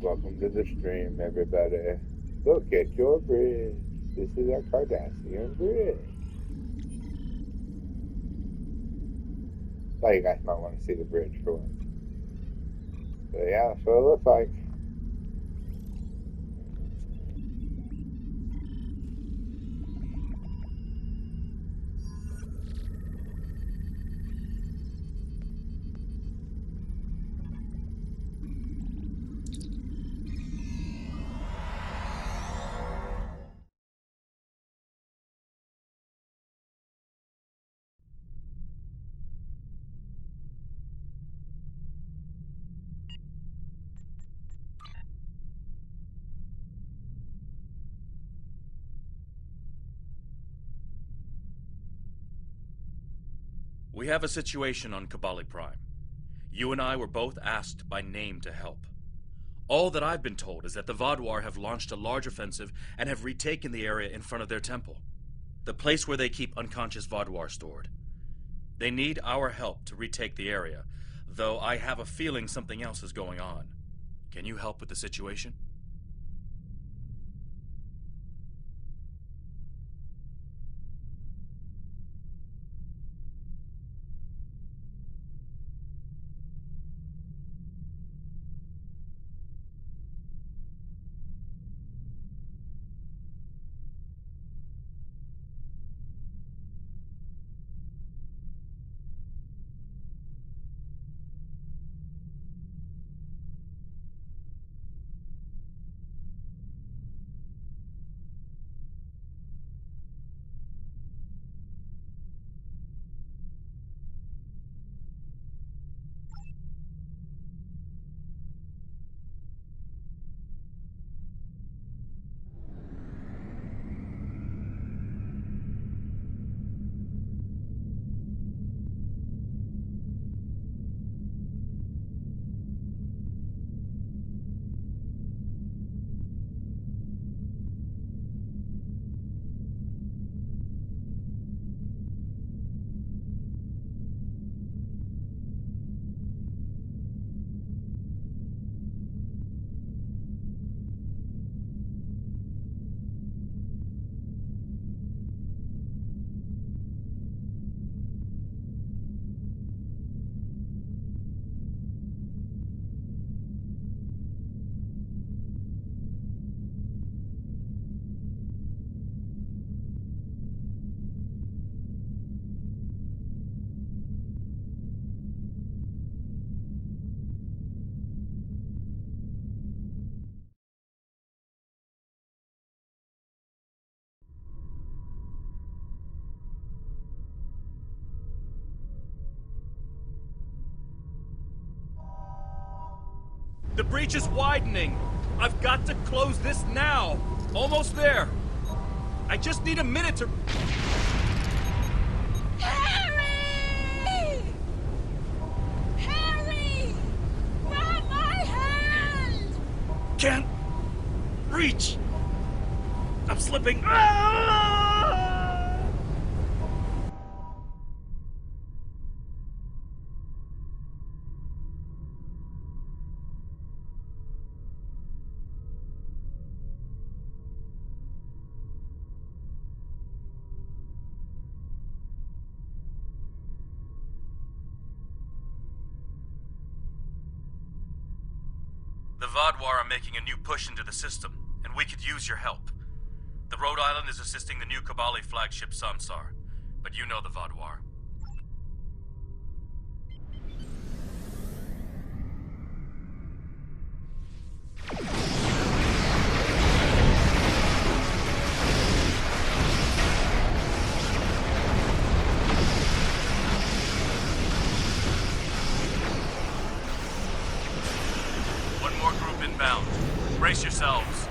Welcome to the stream, everybody. Look at your bridge. This is our Cardassian bridge. Thought you guys might want to see the bridge for once. But yeah, that's what it looks like. We have a situation on Kabali Prime. You and I were both asked by name to help. All that I've been told is that the Vaadwaur have launched a large offensive and have retaken the area in front of their temple, the place where they keep unconscious Vaadwaur stored. They need our help to retake the area, though I have a feeling something else is going on. Can you help with the situation? The breach is widening! I've got to close this now! Almost there! I just need a minute to... Harry! Harry! Grab my hand! Can't... reach! I'm slipping... Ah! The Vaadwaur are making a new push into the system, and we could use your help. The Rhode Island is assisting the new Kabali flagship Samsar, but you know the Vaadwaur. One more group inbound. Brace yourselves.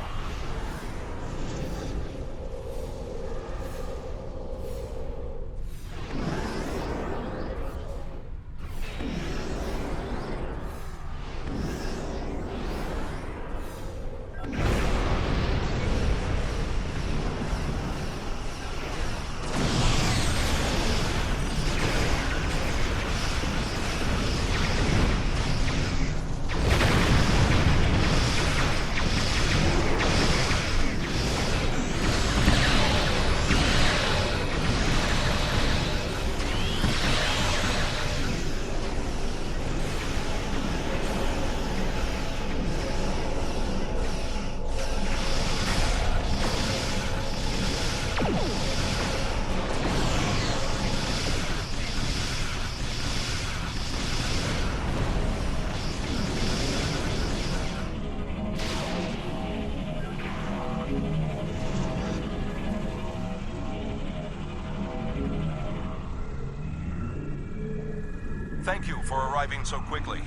Thank you for arriving so quickly.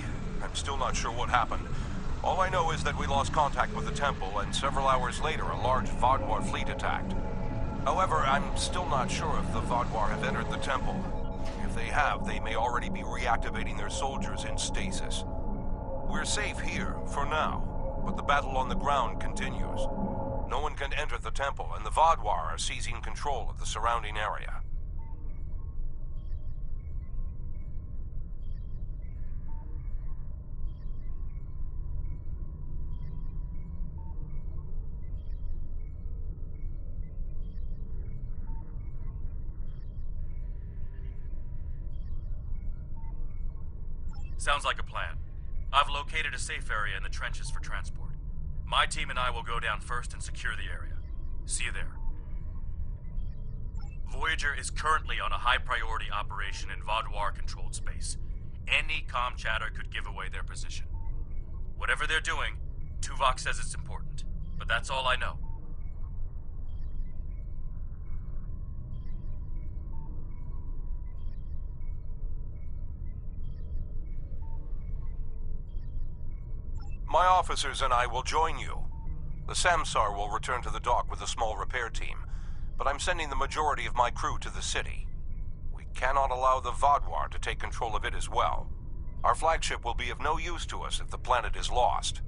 I'm still not sure what happened. All I know is that we lost contact with the temple, and several hours later a large Vaadwaur fleet attacked. However, I'm still not sure if the Vaadwaur have entered the temple. If they have, they may already be reactivating their soldiers in stasis. We're safe here, for now, but the battle on the ground continues. No one can enter the temple, and the Vaadwaur are seizing control of the surrounding area. Sounds like a plan. I've located a safe area in the trenches for transport. My team and I will go down first and secure the area. See you there. Voyager is currently on a high-priority operation in Vaadwaur-controlled space. Any comm chatter could give away their position. Whatever they're doing, Tuvok says it's important, but that's all I know. My officers and I will join you. The Samsar will return to the dock with a small repair team, but I'm sending the majority of my crew to the city. We cannot allow the Vaadwaur to take control of it as well. Our flagship will be of no use to us if the planet is lost.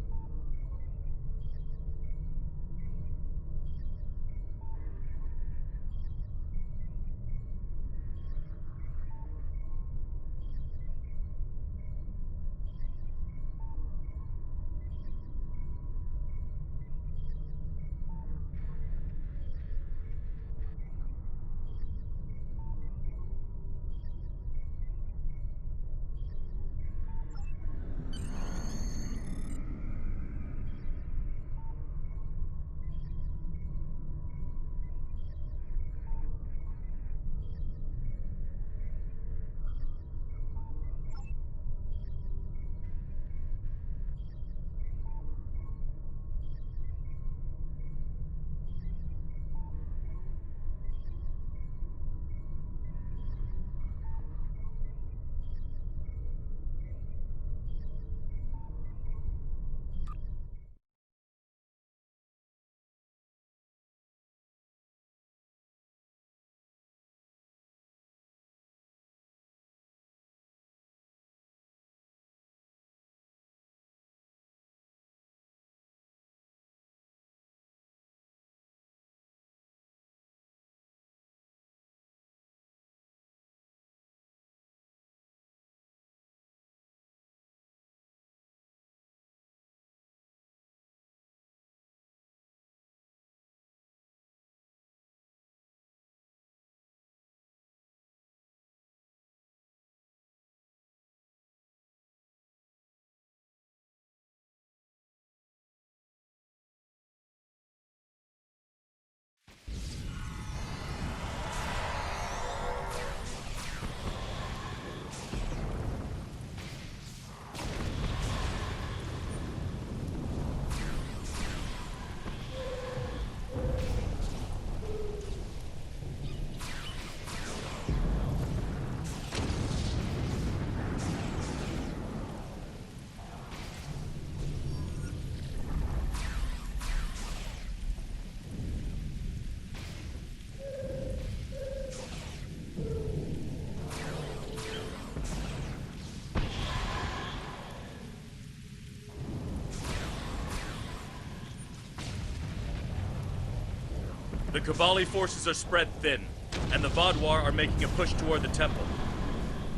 The Kibali forces are spread thin, and the Vaadwaur are making a push toward the temple.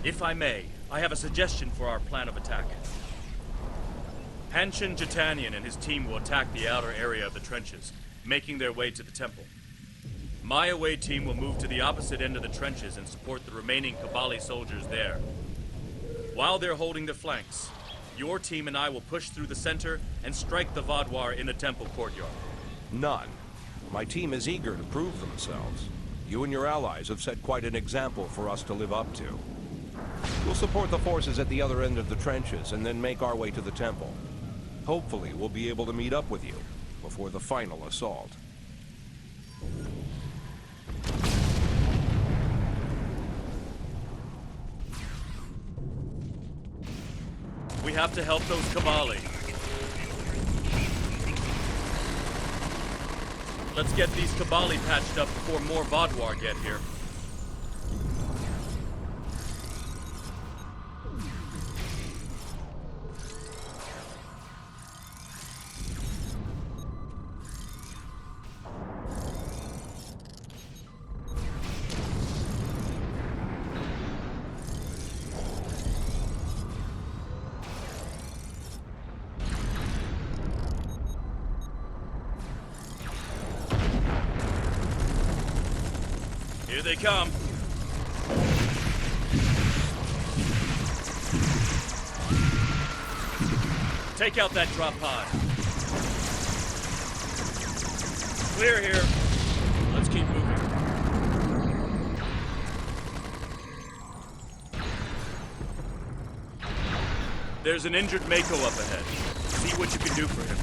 If I may, I have a suggestion for our plan of attack. Hanshin Jatanian and his team will attack the outer area of the trenches, making their way to the temple. My away team will move to the opposite end of the trenches and support the remaining Kibali soldiers there. While they're holding the flanks, your team and I will push through the center and strike the Vaadwaur in the temple courtyard. None. My team is eager to prove themselves. You and your allies have set quite an example for us to live up to. We'll support the forces at the other end of the trenches and then make our way to the temple. Hopefully, we'll be able to meet up with you before the final assault. We have to help those Kabali. Let's get these Kabali patched up before more Vodwar get here. Here they come. Take out that drop pod. Clear here. Let's keep moving. There's an injured Mako up ahead. See what you can do for him.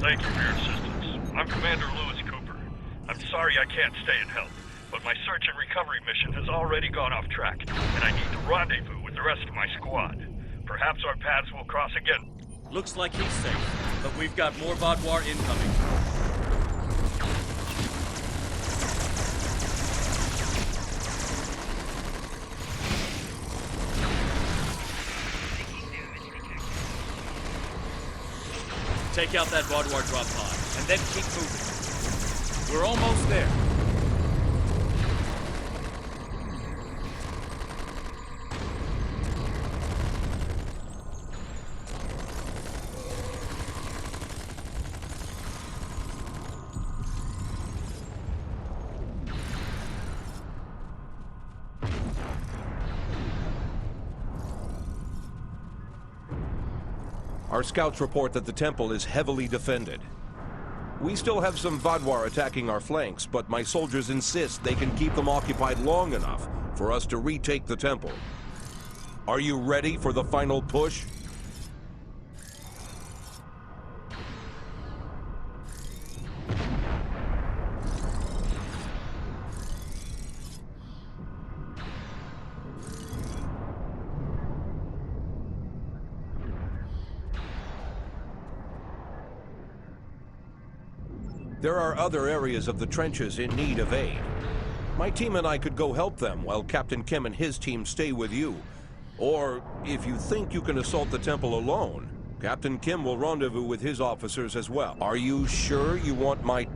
Thank you for your assistance. I'm Commander Lewis Cooper. I'm sorry I can't stay and help, but my search and recovery mission has already gone off track, and I need to rendezvous with the rest of my squad. Perhaps our paths will cross again. Looks like he's safe, but we've got more Vodwar incoming. Take out that Vodwar drop pod, and then keep moving. We're almost there. Our scouts report that the temple is heavily defended. We still have some Vodwar attacking our flanks, but my soldiers insist they can keep them occupied long enough for us to retake the temple. Are you ready for the final push? There are other areas of the trenches in need of aid. My team and I could go help them while Captain Kim and his team stay with you. Or, if you think you can assault the temple alone, Captain Kim will rendezvous with his officers as well. Are you sure you want my...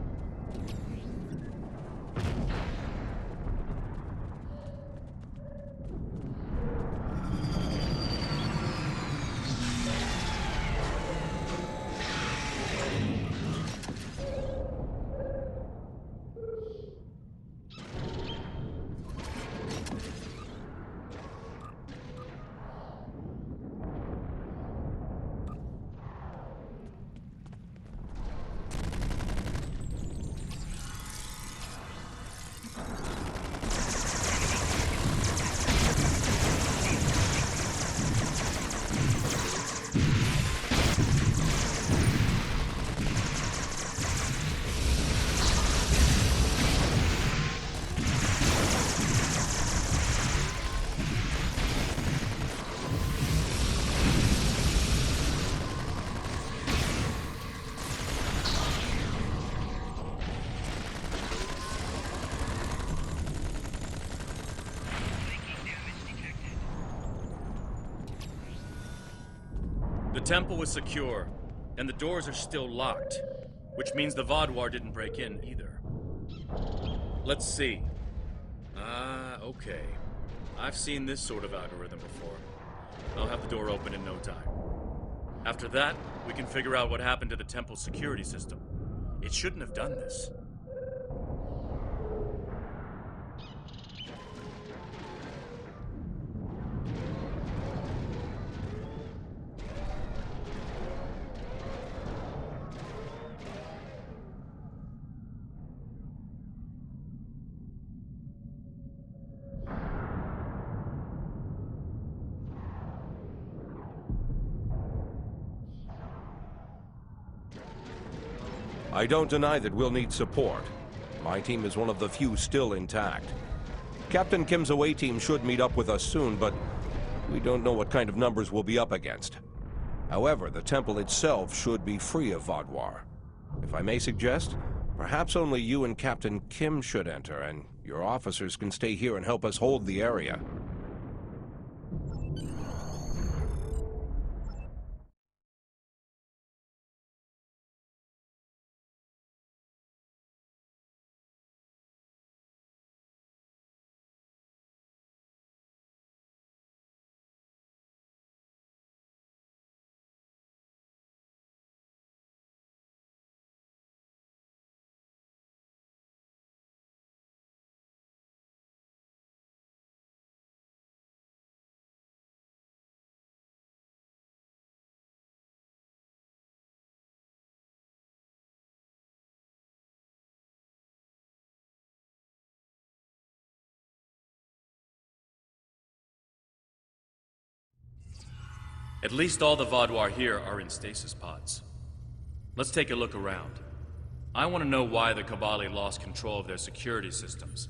The temple is secure, and the doors are still locked, which means the Vodwar didn't break in either. Let's see. Okay. I've seen this sort of algorithm before. I'll have the door open in no time. After that, we can figure out what happened to the temple's security system. It shouldn't have done this. I don't deny that we'll need support. My team is one of the few still intact. Captain Kim's away team should meet up with us soon, but we don't know what kind of numbers we'll be up against. However, the temple itself should be free of Vodwar. If I may suggest, perhaps only you and Captain Kim should enter, and your officers can stay here and help us hold the area. At least all the Vodwar here are in stasis pods. Let's take a look around. I want to know why the Kabali lost control of their security systems.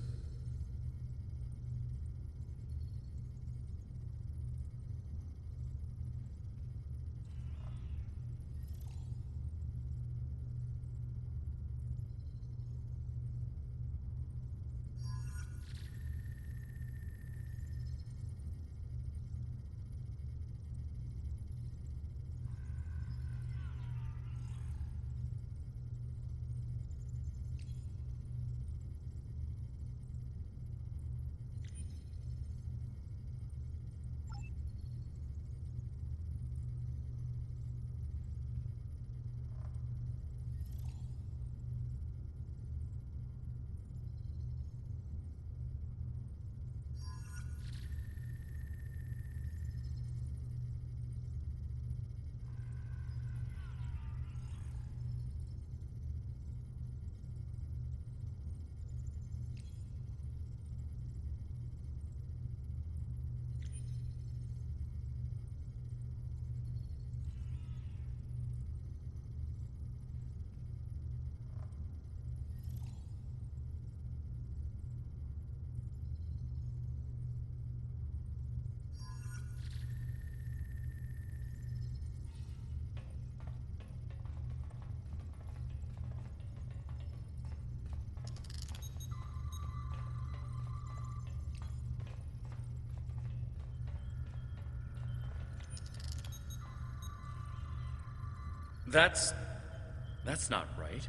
That's not right.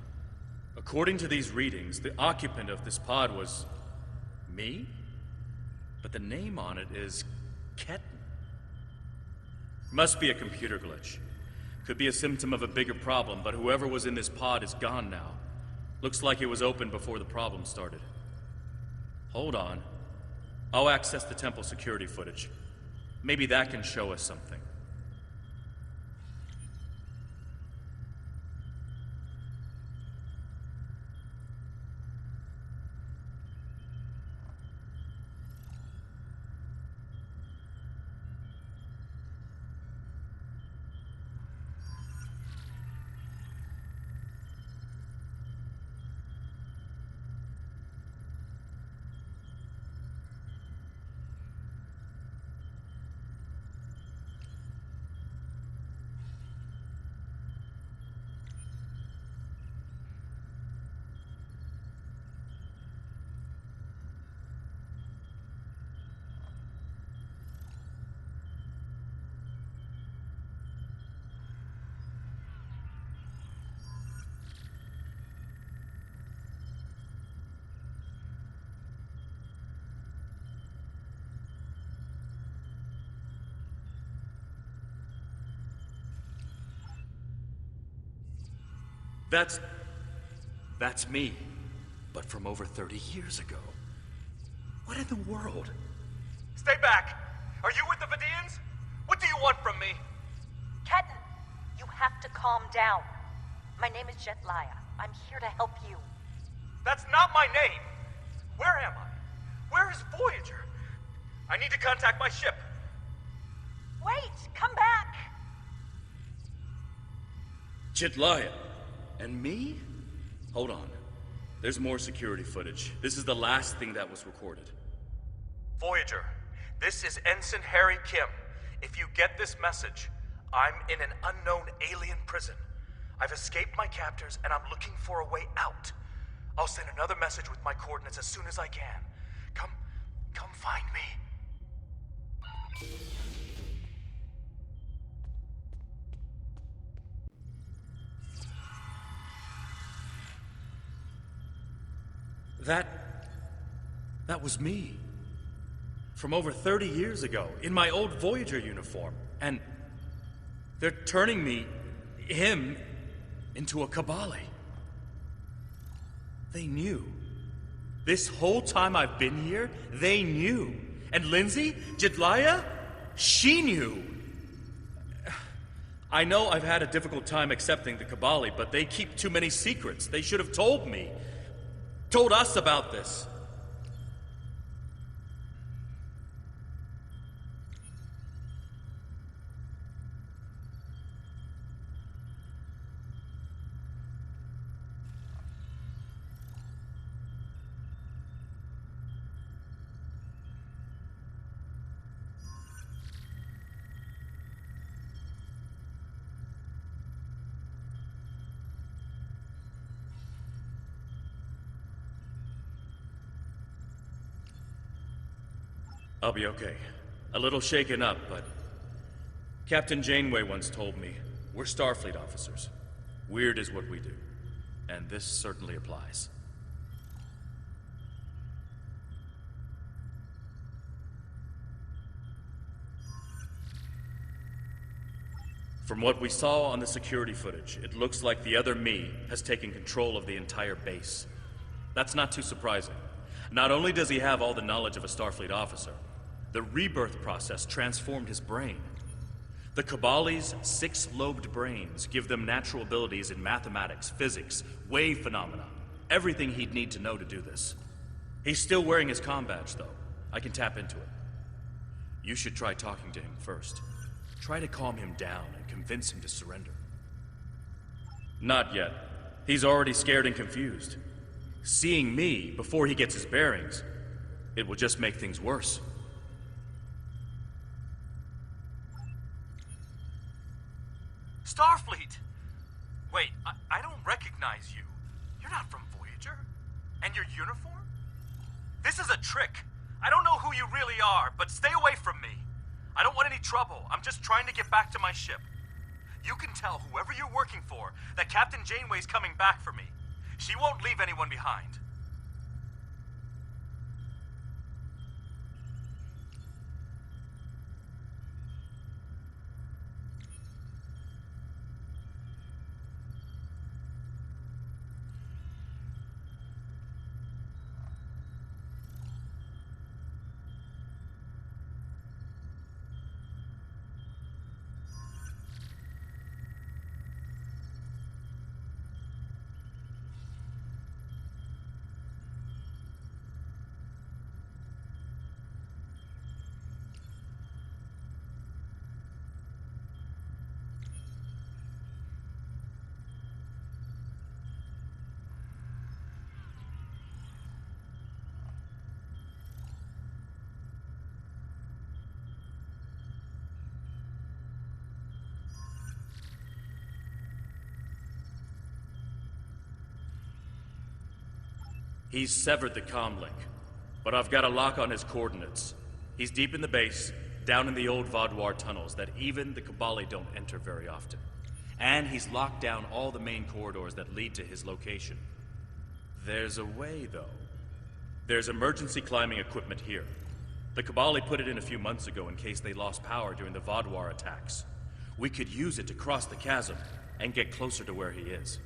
According to these readings, the occupant of this pod was me? But the name on it is Ketan. Must be a computer glitch. Could be a symptom of a bigger problem, but whoever was in this pod is gone now. Looks like it was open before the problem started. Hold on. I'll access the temple security footage. Maybe that can show us something. That's me, but from over 30 years ago. What in the world? Stay back! Are you with the Vidians? What do you want from me? Ketan, you have to calm down. My name is Jetlaya. I'm here to help you. That's not my name! Where am I? Where is Voyager? I need to contact my ship. Wait! Come back! Jetlaya. And me? Hold on. There's more security footage. This is the last thing that was recorded. Voyager, this is Ensign Harry Kim. If you get this message, I'm in an unknown alien prison. I've escaped my captors and I'm looking for a way out. I'll send another message with my coordinates as soon as I can. Come find me. That was me. From over 30 years ago, in my old Voyager uniform. And they're turning him, into a Kabali. They knew. This whole time I've been here, they knew. And Lindsay, Jedliah, she knew. I know I've had a difficult time accepting the Kabali, but they keep too many secrets. They should have told me. Told us about this. I'll be okay. A little shaken up, but Captain Janeway once told me, we're Starfleet officers. Weird is what we do. And this certainly applies. From what we saw on the security footage, it looks like the other me has taken control of the entire base. That's not too surprising. Not only does he have all the knowledge of a Starfleet officer, the rebirth process transformed his brain. The Kabali's 6-lobed brains give them natural abilities in mathematics, physics, wave phenomena, everything he'd need to know to do this. He's still wearing his comm badge, though. I can tap into it. You should try talking to him first. Try to calm him down and convince him to surrender. Not yet. He's already scared and confused. Seeing me before he gets his bearings, it will just make things worse. Starfleet! Wait, I don't recognize you. You're not from Voyager? And your uniform? This is a trick. I don't know who you really are, but stay away from me. I don't want any trouble. I'm just trying to get back to my ship. You can tell whoever you're working for that Captain Janeway's coming back for me. She won't leave anyone behind. He's severed the comm link, but I've got a lock on his coordinates. He's deep in the base, down in the old Vaadwaur tunnels that even the Kabali don't enter very often. And he's locked down all the main corridors that lead to his location. There's a way, though. There's emergency climbing equipment here. The Kabali put it in a few months ago in case they lost power during the Vaadwaur attacks. We could use it to cross the chasm and get closer to where he is.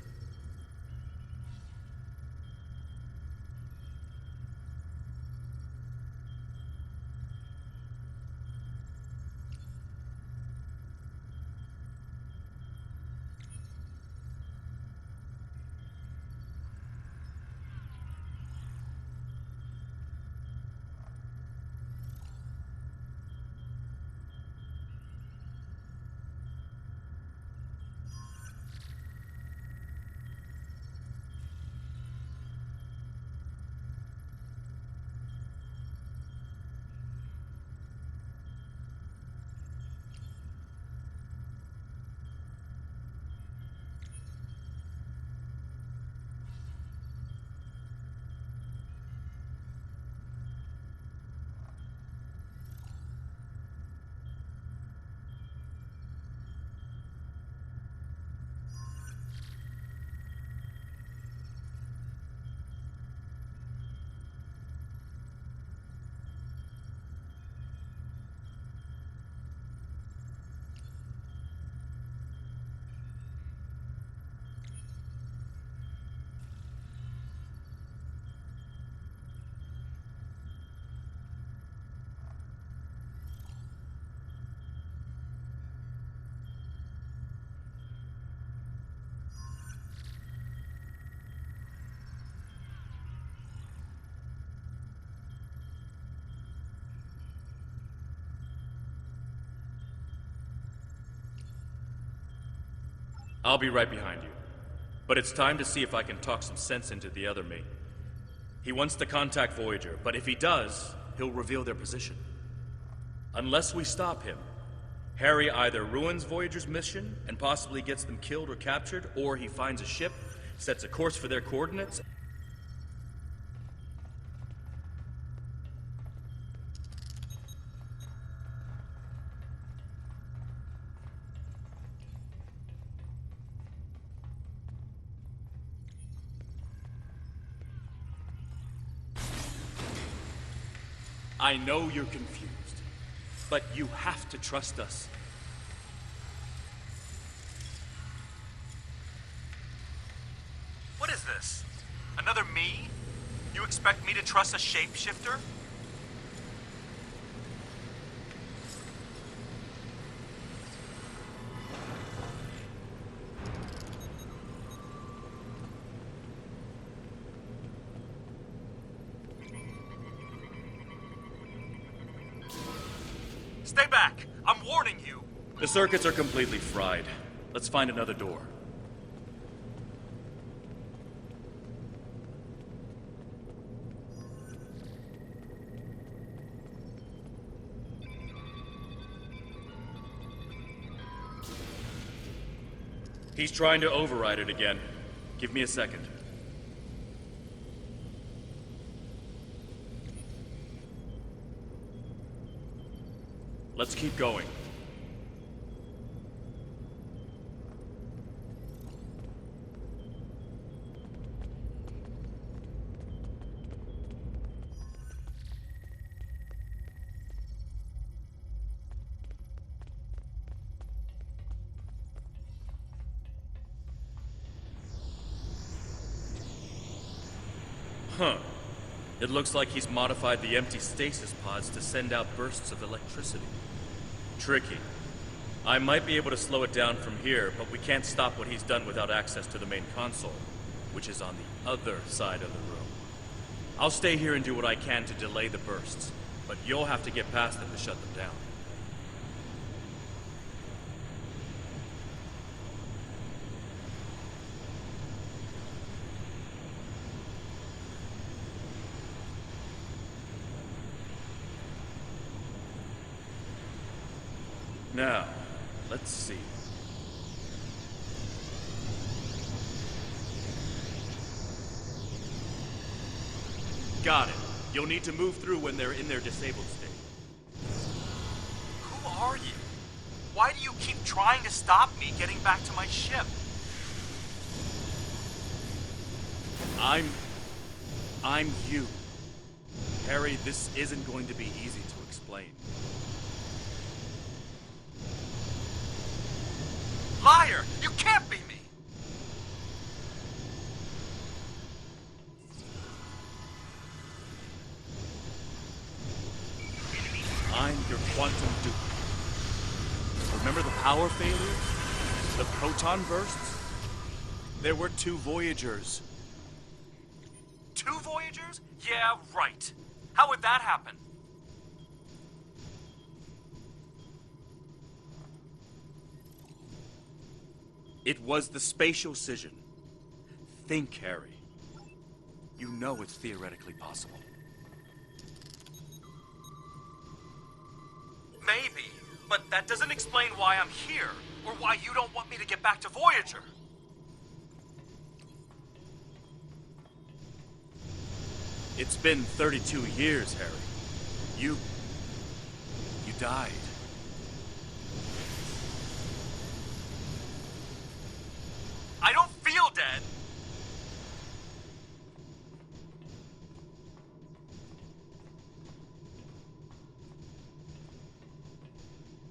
I'll be right behind you. But it's time to see if I can talk some sense into the other me. He wants to contact Voyager, but if he does, he'll reveal their position. Unless we stop him, Harry either ruins Voyager's mission and possibly gets them killed or captured, or he finds a ship, sets a course for their coordinates. I know you're confused, but you have to trust us. What is this? Another me? You expect me to trust a shapeshifter? Stay back! I'm warning you! The circuits are completely fried. Let's find another door. He's trying to override it again. Give me a second. Let's keep going. Huh. It looks like he's modified the empty stasis pods to send out bursts of electricity. Tricky. I might be able to slow it down from here, but we can't stop what he's done without access to the main console, which is on the other side of the room. I'll stay here and do what I can to delay the bursts, but you'll have to get past them to shut them down. Now, let's see. Got it. You'll need to move through when they're in their disabled state. Who are you? Why do you keep trying to stop me getting back to my ship? I'm you. Harry, this isn't going to be easy to explain. Liar! You can't be me! I'm your quantum dupe. Remember the power failures? The proton bursts? There were 2 Voyagers. 2 Voyagers? Yeah, right. How would that happen? It was the spatial scission. Think, Harry. You know it's theoretically possible. Maybe, but that doesn't explain why I'm here, or why you don't want me to get back to Voyager. It's been 32 years, Harry. You died. I don't feel dead.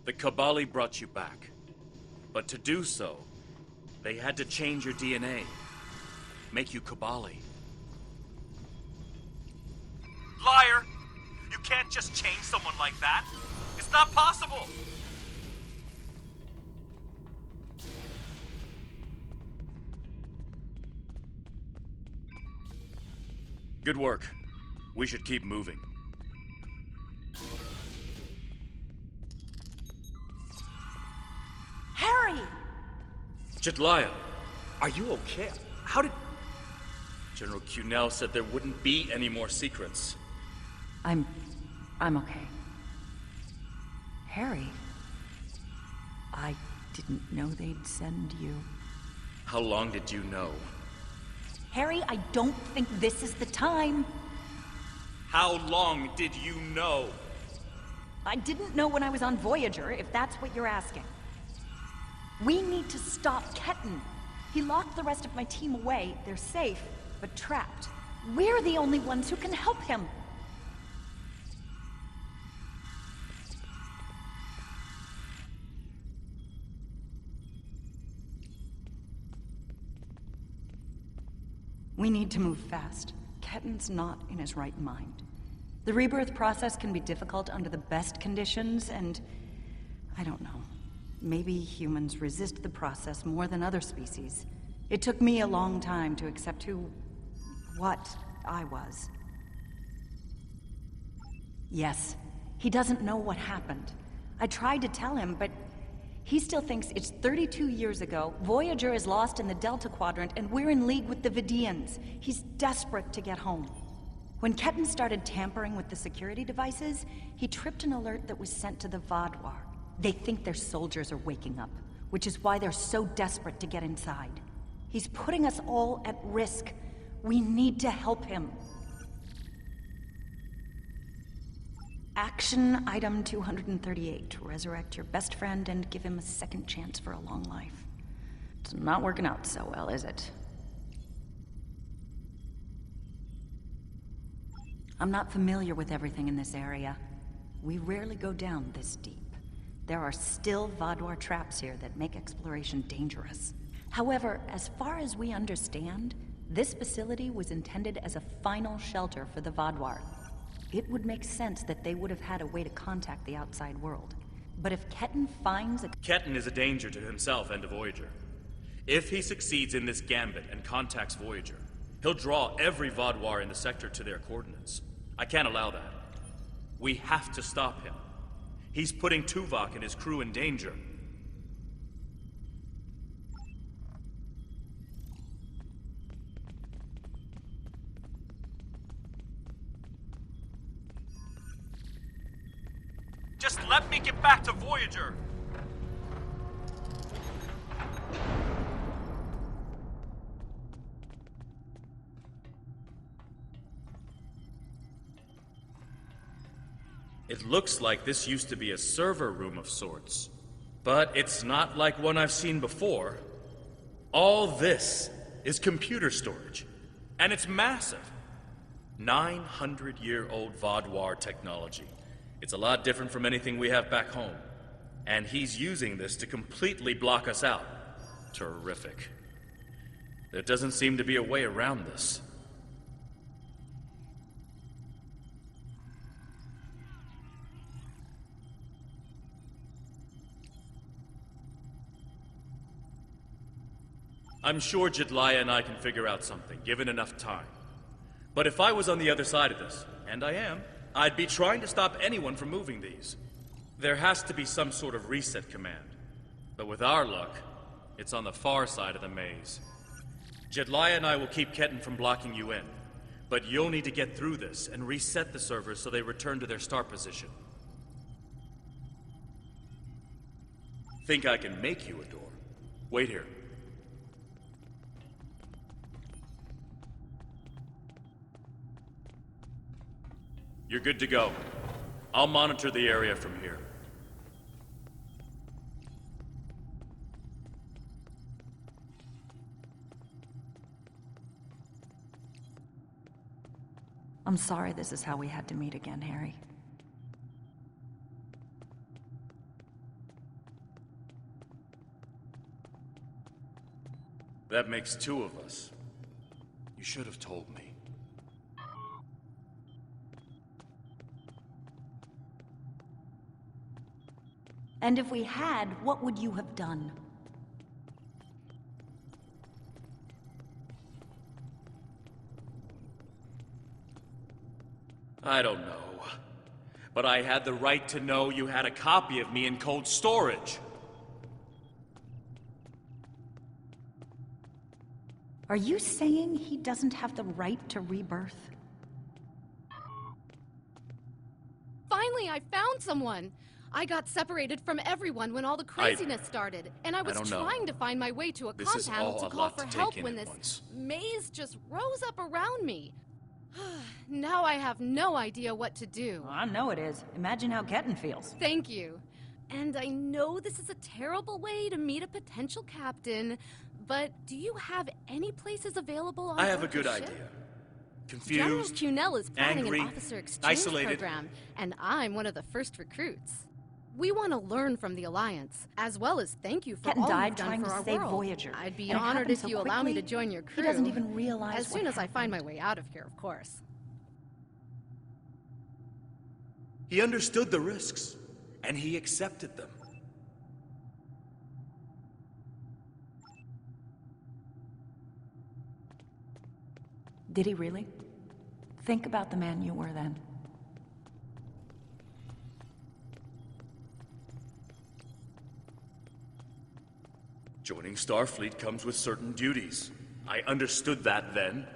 The Kabali brought you back. But to do so, they had to change your DNA. Make you Kabali. Liar! You can't just change someone like that. It's not possible. Good work. We should keep moving. Harry! Jedliah, are you okay? How did... General Cunell said there wouldn't be any more secrets. I'm okay. Harry, I didn't know they'd send you. How long did you know? Harry, I don't think this is the time. How long did you know? I didn't know when I was on Voyager, if that's what you're asking. We need to stop Ketan. He locked the rest of my team away. They're safe, but trapped. We're the only ones who can help him. We need to move fast. Ketan's not in his right mind. The rebirth process can be difficult under the best conditions, and I don't know. Maybe humans resist the process more than other species. It took me a long time to accept what I was. Yes, he doesn't know what happened. I tried to tell him, but he still thinks it's 32 years ago, Voyager is lost in the Delta Quadrant, and we're in league with the Vidians. He's desperate to get home. When Ketan started tampering with the security devices, he tripped an alert that was sent to the Vaadwaur. They think their soldiers are waking up, which is why they're so desperate to get inside. He's putting us all at risk. We need to help him. Action item 238. Resurrect your best friend and give him a second chance for a long life. It's not working out so well, is it? I'm not familiar with everything in this area. We rarely go down this deep. There are still Vaadwaur traps here that make exploration dangerous. However, as far as we understand, this facility was intended as a final shelter for the Vaadwaur. It would make sense that they would have had a way to contact the outside world. But if Ketan finds a... Ketan is a danger to himself and to Voyager. If he succeeds in this gambit and contacts Voyager, he'll draw every Vaadwaur in the sector to their coordinates. I can't allow that. We have to stop him. He's putting Tuvok and his crew in danger. Just let me get back to Voyager! It looks like this used to be a server room of sorts. But it's not like one I've seen before. All this is computer storage. And it's massive. 900-year-old Vaadwaur technology. It's a lot different from anything we have back home. And he's using this to completely block us out. Terrific. There doesn't seem to be a way around this. I'm sure Jedliah and I can figure out something, given enough time. But if I was on the other side of this, and I am, I'd be trying to stop anyone from moving these. There has to be some sort of reset command. But with our luck, it's on the far side of the maze. Jedliah and I will keep Ketan from blocking you in. But you'll need to get through this and reset the servers so they return to their start position. Think I can make you a door? Wait here. You're good to go. I'll monitor the area from here. I'm sorry this is how we had to meet again, Harry. That makes two of us. You should have told me. And if we had, what would you have done? I don't know. But I had the right to know you had a copy of me in cold storage. Are you saying he doesn't have the right to rebirth? Finally, I found someone! I got separated from everyone when all the craziness started, and I was don't know. trying to find my way to a This is compound all to a call lot for to help take in when at this once. maze just rose up around me. Now I have no idea what to do. Well, I know it is. Imagine how Ketten feels. Thank you. And I know this is a terrible way to meet a potential captain, but do you have any places available on I have a board the good ship? idea. General Confused, Cunell is planning angry, an officer exchange isolated. program, and I'm one of the first recruits. We want to learn from the Alliance, as well as thank you for Ketten all died you've done trying for to our save world. Voyager. I'd be And it honored happened if so you allow me to quickly, join your crew. he doesn't even realize as soon what as I find my happened. way out of here, of course. He understood the risks, and he accepted them. Did he really? Think about the man you were then. Joining Starfleet comes with certain duties. I understood that then,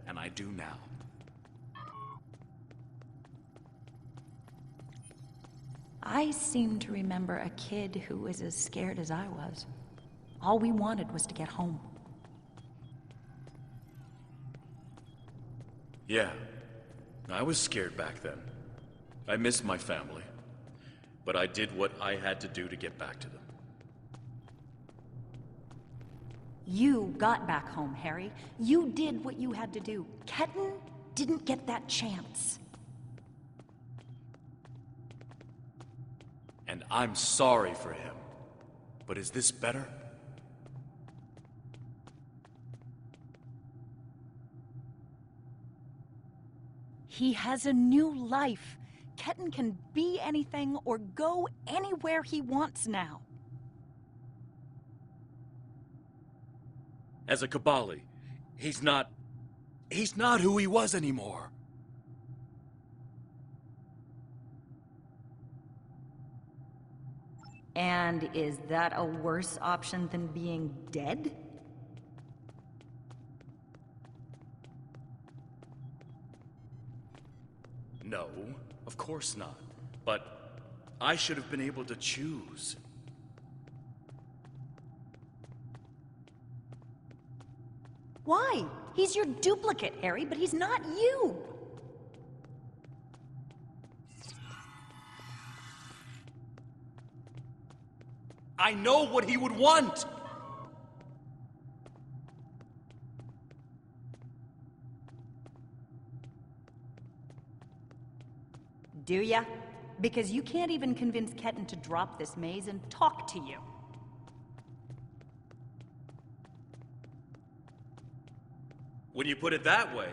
and I do now. I seem to remember a kid who was as scared as I was. All we wanted was to get home. Yeah, I was scared back then. I missed my family. But I did what I had to do to get back to them. You got back home, Harry. You did what you had to do. Ketten didn't get that chance. And I'm sorry for him. But is this better? He has a new life. Ketten can be anything or go anywhere he wants now. As a Kabali, he's not who he was anymore. And is that a worse option than being dead? No, of course not. But I should have been able to choose. Why? He's your duplicate, Harry, but he's not you. I know what he would want! Do ya? Because you can't even convince Ketten to drop this maze and talk to you. When you put it that way,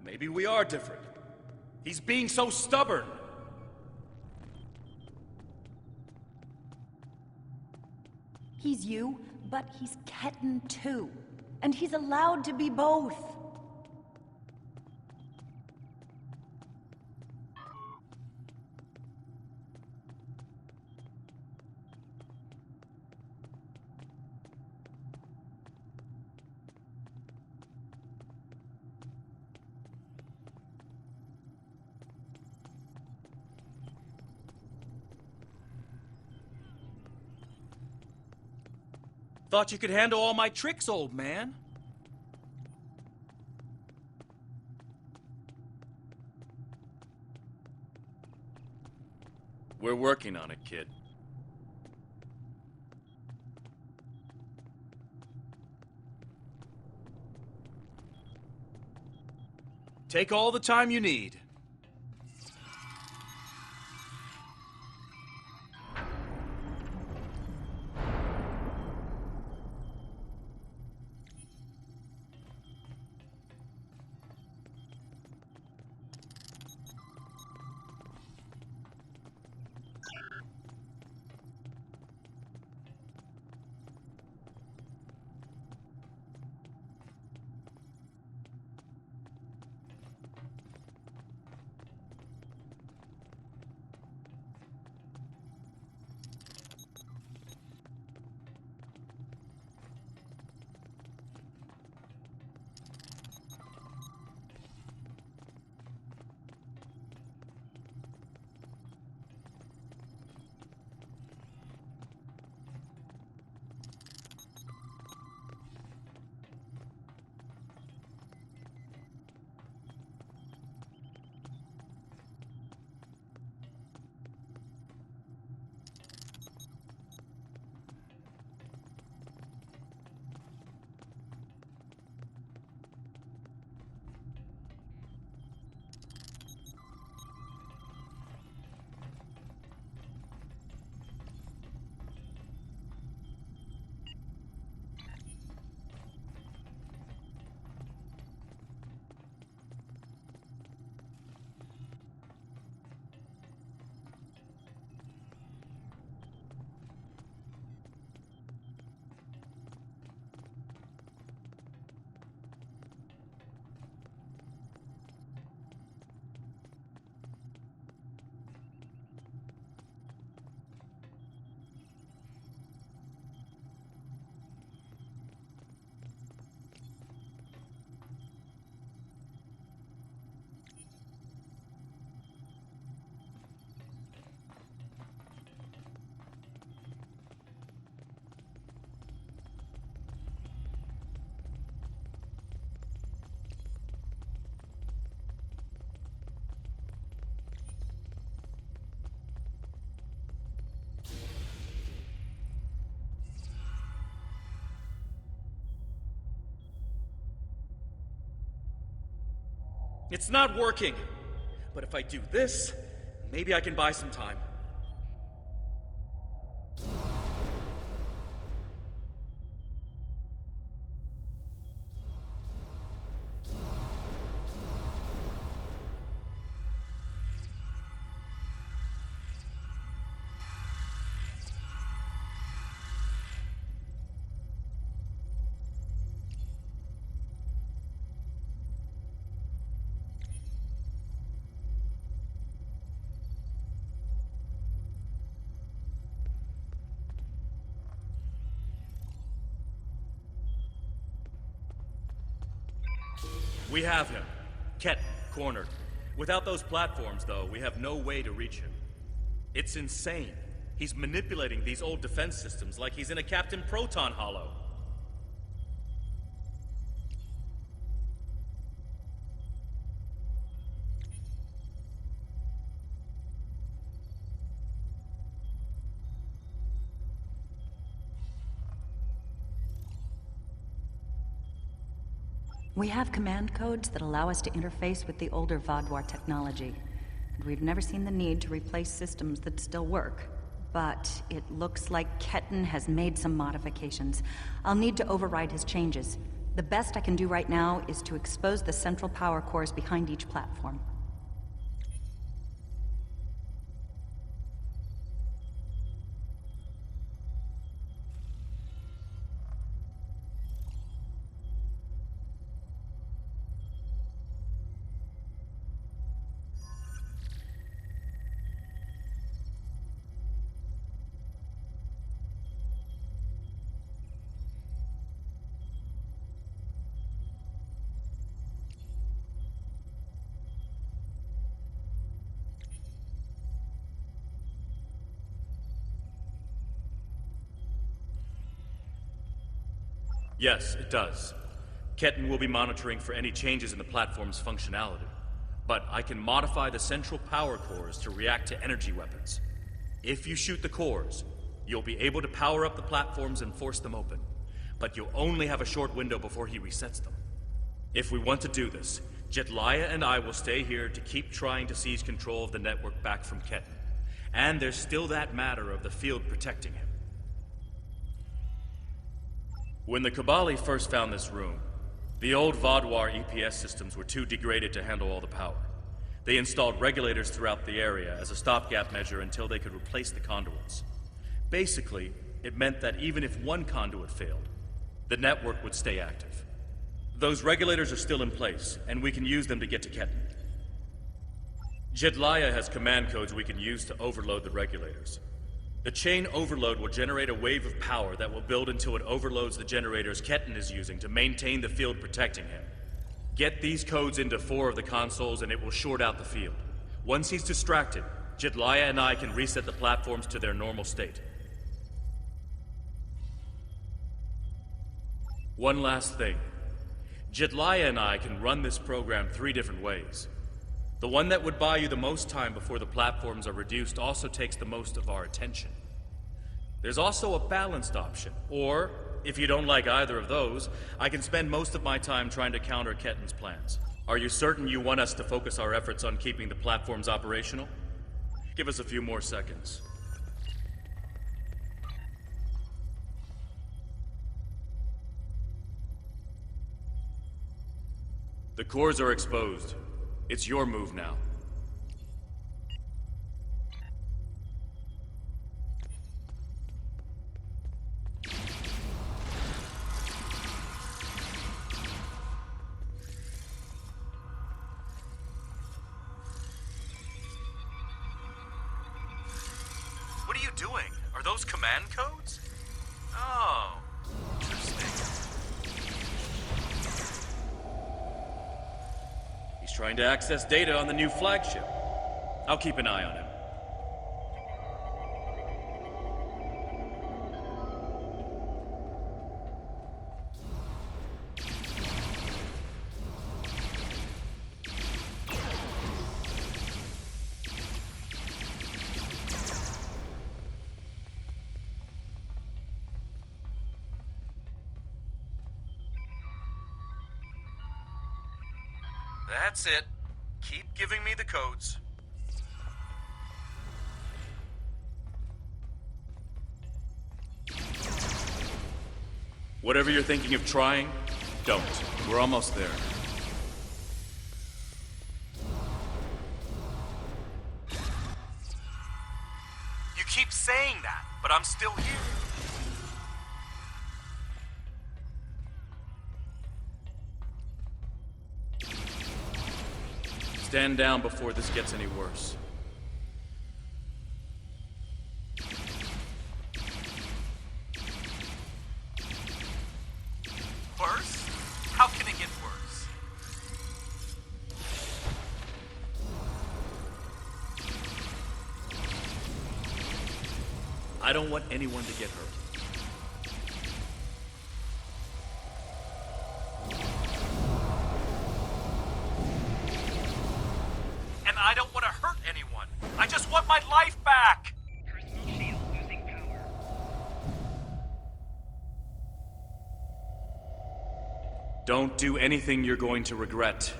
maybe we are different. He's being so stubborn. He's you, but he's Ketten too. And he's allowed to be both. Thought you could handle all my tricks, old man. We're working on it, kid. Take all the time you need. It's not working. But if I do this, maybe I can buy some time. We have him. Ketten, cornered. Without those platforms, though, we have no way to reach him. It's insane. He's manipulating these old defense systems like he's in a Captain Proton Hollow. We have command codes that allow us to interface with the older Vaadwaur technology. And we've never seen the need to replace systems that still work. But it looks like Ketten has made some modifications. I'll need to override his changes. The best I can do right now is to expose the central power cores behind each platform. Yes, it does. Ketten will be monitoring for any changes in the platform's functionality. But I can modify the central power cores to react to energy weapons. If you shoot the cores, you'll be able to power up the platforms and force them open. But you'll only have a short window before he resets them. If we want to do this, Jetlaya and I will stay here to keep trying to seize control of the network back from Ketten. And there's still that matter of the field protecting him. When the Kabali first found this room, the old Vaadwaur EPS systems were too degraded to handle all the power. They installed regulators throughout the area as a stopgap measure until they could replace the conduits. Basically, it meant that even if one conduit failed, the network would stay active. Those regulators are still in place, and we can use them to get to Ketten. Jetlaya has command codes we can use to overload the regulators. The chain overload will generate a wave of power that will build until it overloads the generators Ketten is using to maintain the field protecting him. Get these codes into 4 of the consoles and it will short out the field. Once he's distracted, Jetlaya and I can reset the platforms to their normal state. One last thing. Jetlaya and I can run this program 3 different ways. The one that would buy you the most time before the platforms are reduced also takes the most of our attention. There's also a balanced option, or, if you don't like either of those, I can spend most of my time trying to counter Ketten's plans. Are you certain you want us to focus our efforts on keeping the platforms operational? Give us a few more seconds. The cores are exposed. It's your move now. What are you doing? Are those command codes? Oh, interesting. He's trying to access data on the new flagship. I'll keep an eye on him. That's it. Keep giving me the codes. Whatever you're thinking of trying, don't. We're almost there. You keep saying that, but I'm still here. Stand down before this gets any worse. Worse? How can it get worse? I don't want anyone to get hurt. And I don't want to hurt anyone. I just want my life back! Personal shield losing power. Don't do anything you're going to regret.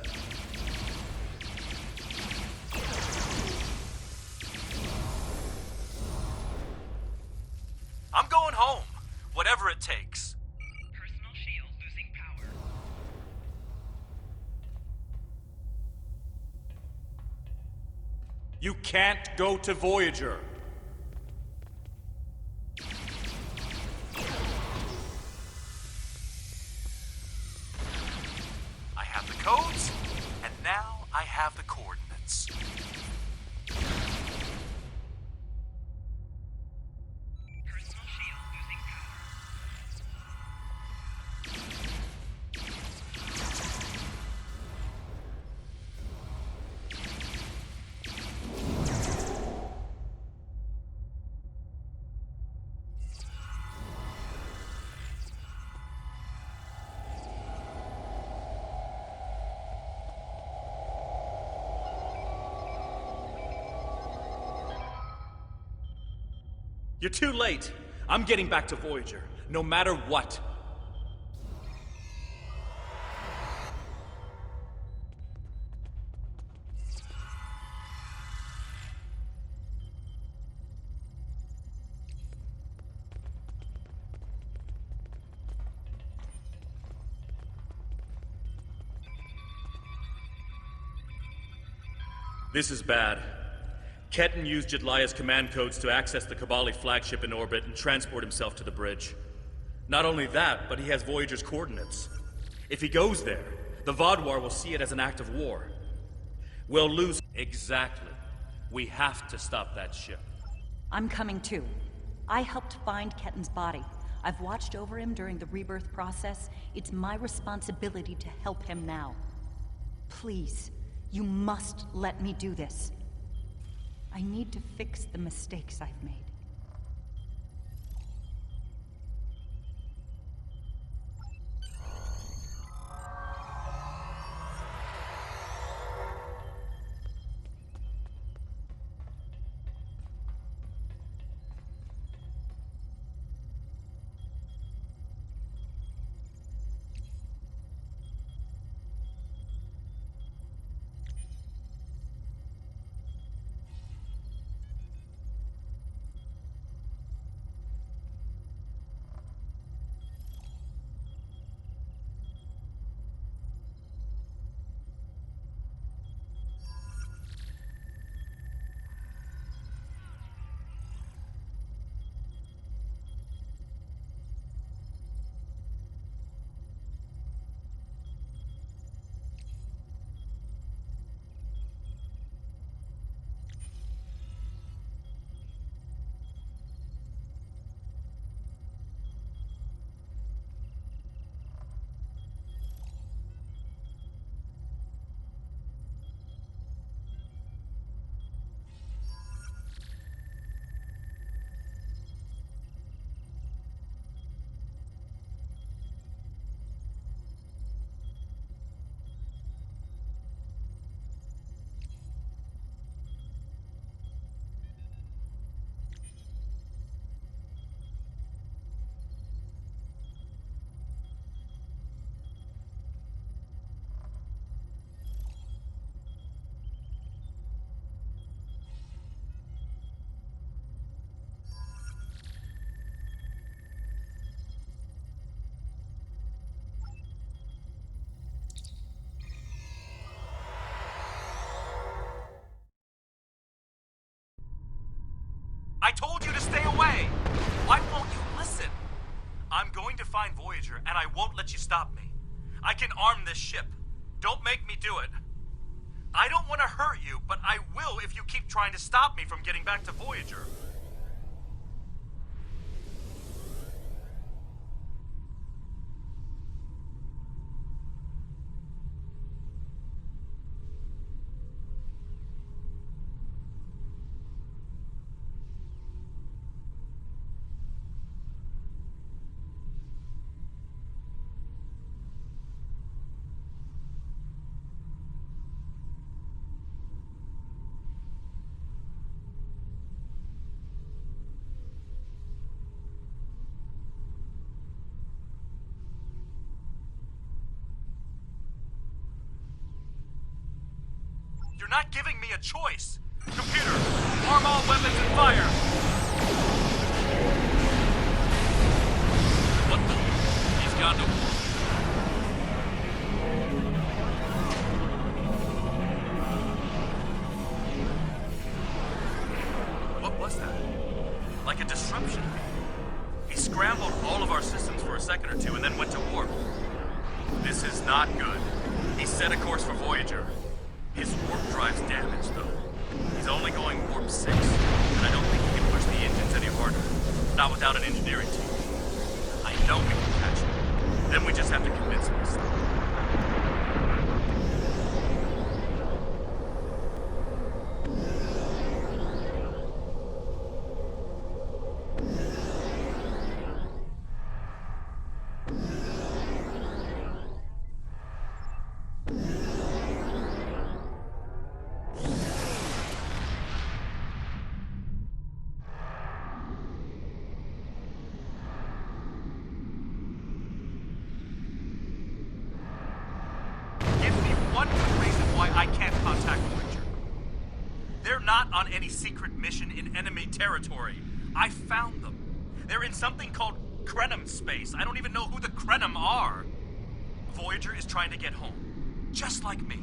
I'm going home, whatever it takes. Personal shield losing power. You can't go to Voyager. I have the codes, and now I have the coordinates. Personal shield losing power. You're too late. I'm getting back to Voyager, no matter what. This is bad. Ketan used Jedlia's command codes to access the Kabali flagship in orbit and transport himself to the bridge. Not only that, but he has Voyager's coordinates. If he goes there, the Vaadwaur will see it as an act of war. We'll lose. Exactly. We have to stop that ship. I'm coming too. I helped find Ketan's body. I've watched over him during the rebirth process. It's my responsibility to help him now. Please, you must let me do this. I need to fix the mistakes I've made. I told you to stay away! Why won't you listen? I'm going to find Voyager, and I won't let you stop me. I can arm this ship. Don't make me do it. I don't want to hurt you, but I will if you keep trying to stop me from getting back to Voyager. You're not giving me a choice. Computer, arm all weapons and fire. What the? He's gone to war. What was that? Like a disruption. He scrambled all of our systems for a second or two and then went to warp. This is not good. He set a course for Voyager. His warp drive's damaged, though. He's only going warp 6, and I don't think he can push the engines any harder. Not without an engineering team. I know we can catch him. Then we just have to convince him to stop. One good reason why I can't contact Voyager. They're not on any secret mission in enemy territory. I found them. They're in something called Krenim space. I don't even know who the Krenim are. Voyager is trying to get home. Just like me.